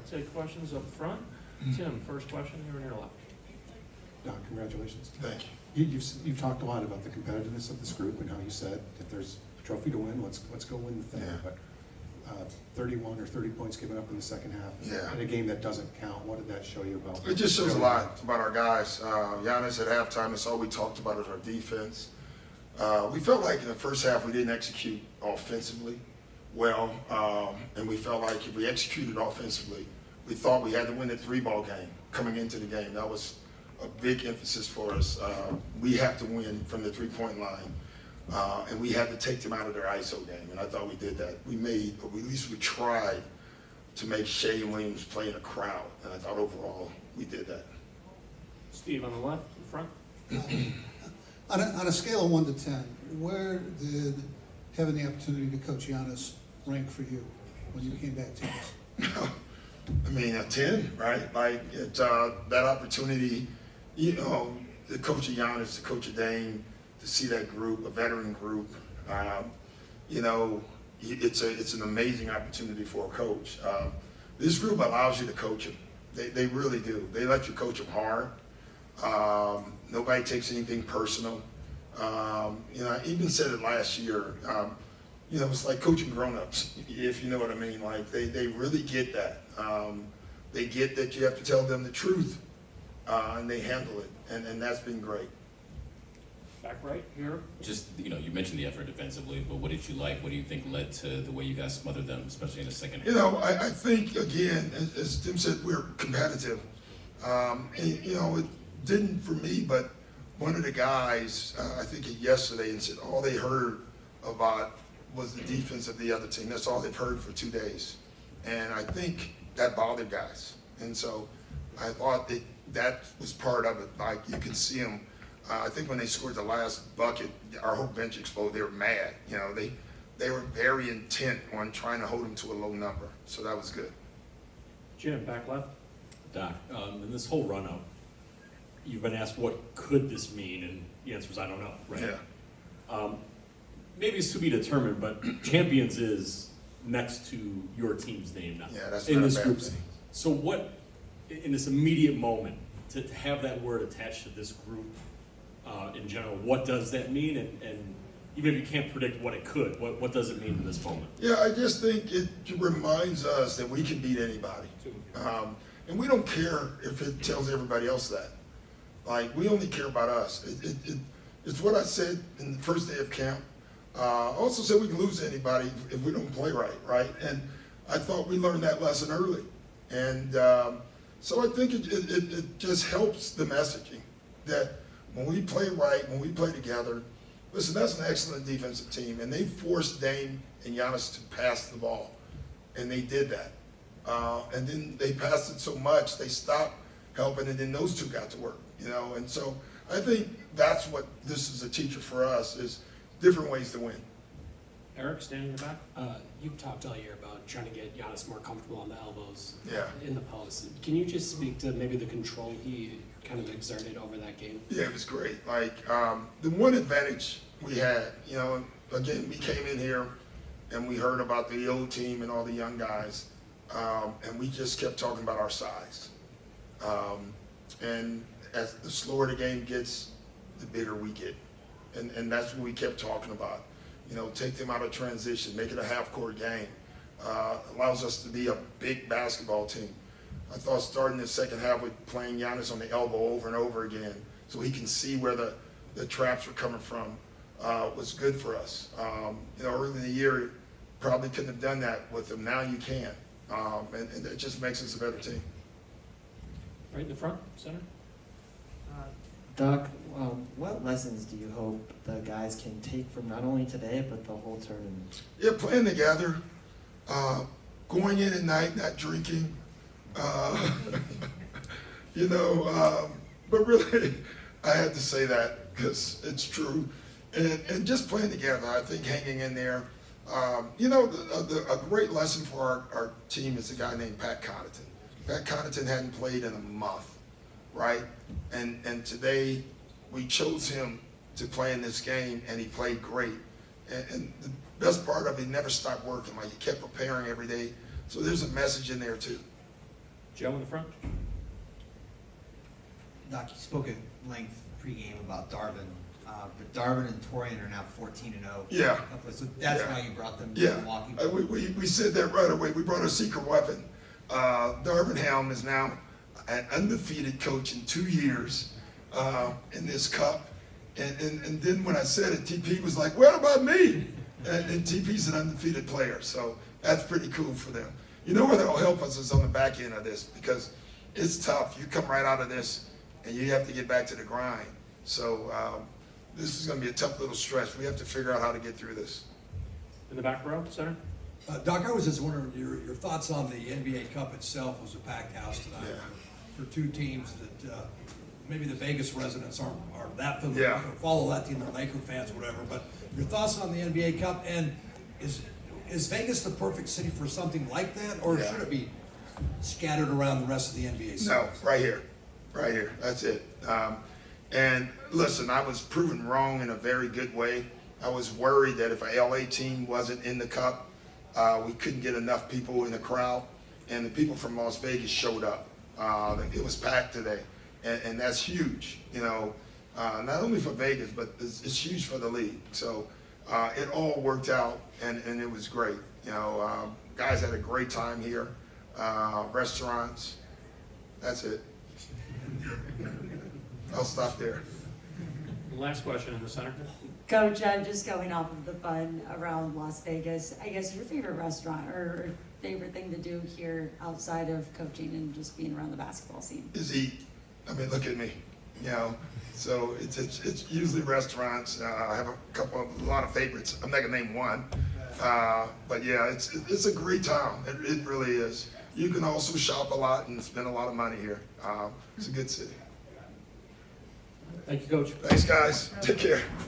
take questions up front. Tim, first question, here on your left. Don, congratulations. Thank you. You've talked a lot about the competitiveness of this group and how you said if there's a trophy to win, let's go win the thing. Yeah. But 31 or 30 points given up in the second half Yeah. in a game that doesn't count. What did that show you about? It just shows a lot about our guys. Giannis at halftime, that's all we talked about is our defense. We felt like in the first half we didn't execute offensively well, and we felt like if we executed offensively, we thought we had to win the 3-ball game coming into the game. That was a big emphasis for us. We have to win from the 3-point line, and we had to take them out of their ISO game, and I thought we did that. But at least we tried to make Shea Williams play in a crowd, and I thought overall we did that. Steve on the left, in front. On a scale of 1 to 10, where did having the opportunity to coach Giannis rank for you when you came back to us? I mean, a 10, right? Like, that opportunity, you know, the coach of Giannis, the coach of Dame, to see that group, a veteran group, you know, it's an amazing opportunity for a coach. This group allows you to coach them. They really do. They let you coach them hard. Nobody takes anything personal. You know, I even said it last year. You know, it's like coaching grown-ups, if you know what I mean. Like, they really get that. They get that you have to tell them the truth, and they handle it, and that's been great. Back right, here. Just, you know, you mentioned the effort defensively, but what did you like? What do you think led to the way you guys smothered them, especially in the second half? You know, I think, again, as Tim said, we're competitive. And, you know, it didn't for me, but one of the guys, I think yesterday, and said all they heard about was the defense of the other team. That's all they've heard for 2 days. And I think that bothered guys. And so I thought that was part of it. Like, you could see them. I think when they scored the last bucket, our whole bench exploded. They were mad. You know, they were very intent on trying to hold them to a low number. So that was good. Jim, back left. Doc, in this whole run-up, you've been asked what could this mean, and the answer is I don't know, right? Yeah. Maybe it's to be determined, but champions is next to your team's name now. Yeah, that's in not a this bad group. thing. So what, in this immediate moment, to have that word attached to this group in general, what does that mean? And even if you can't predict what it could, what does it mean in this moment? Yeah, I just think it reminds us that we can beat anybody. And we don't care if it tells everybody else that. Like, we only care about us. It's what I said in the first day of camp. I also said we can lose to anybody if we don't play right? And I thought we learned that lesson early. And so I think it just helps the messaging that when we play right, when we play together, listen, that's an excellent defensive team. And they forced Dame and Giannis to pass the ball. And they did that. And then they passed it so much, they stopped helping, and then those two got to work, you know. And so I think that's what this is a teacher for us, is different ways to win. Eric, standing in the back. You've talked all year about trying to get Giannis more comfortable on the elbows Yeah. in the post. Can you just speak to maybe the control he kind of exerted over that game? Yeah, it was great. Like, the one advantage we had, you know, again, we came in here and we heard about the old team and all the young guys, and we just kept talking about our size. And as the slower the game gets, the bigger we get. And that's what we kept talking about. You know, take them out of transition, make it a half-court game. Allows us to be a big basketball team. I thought starting the second half with playing Giannis on the elbow over and over again so he can see where the traps were coming from was good for us. You know, early in the year, probably couldn't have done that with him. Now you can. And it just makes us a better team. Right in the front, center. Doc, what lessons do you hope the guys can take from not only today, but the whole tournament? Yeah, playing together, going in at night, not drinking, you know, but really, I had to say that because it's true. And just playing together, I think hanging in there. You know, a great lesson for our team is a guy named Pat Connaughton. Pat Connaughton hadn't played in a month, right? And today we chose him to play in this game, and he played great. And the best part of it, he never stopped working. Like, he kept preparing every day. So there's a message in there too. Joe in the front? Doc, you spoke at length pregame about Darvin, but Darvin and Torian are now 14-0. Yeah. So that's Yeah. why you brought them to Yeah, Milwaukee. we said that right away. We brought our secret weapon. Darvin Helm is now an undefeated coach in 2 years in this cup. And then when I said it, TP was like, what about me? And TP's an undefeated player, so that's pretty cool for them. You know where they'll help us is on the back end of this, because it's tough. You come right out of this, and you have to get back to the grind. So this is going to be a tough little stretch. We have to figure out how to get through this. In the back row, center? Doc, I was just wondering, your thoughts on the NBA Cup itself. Was a packed house tonight Yeah. for two teams that maybe the Vegas residents aren't that familiar Yeah. or follow that team, they're Laker fans, whatever. But your thoughts on the NBA Cup, and is Vegas the perfect city for something like that, or Yeah. should it be scattered around the rest of the NBA cities? No, right here. That's it. And listen, I was proven wrong in a very good way. I was worried that if a LA team wasn't in the cup, we couldn't get enough people in the crowd. And the people from Las Vegas showed up. It was packed today. And that's huge, you know, not only for Vegas, but it's huge for the league. So it all worked out, and it was great. You know, guys had a great time here. Restaurants. That's it. I'll stop there. Last question in the center. Coach, just going off of the fun around Las Vegas, I guess your favorite restaurant or favorite thing to do here outside of coaching and just being around the basketball scene? Is eat. I mean, look at me, you know. So it's usually restaurants. I have a lot of favorites. I'm not gonna name one, but yeah, it's a great town. It really is. You can also shop a lot and spend a lot of money here. It's a good city. Thank you, Coach. Thanks, guys. Take care.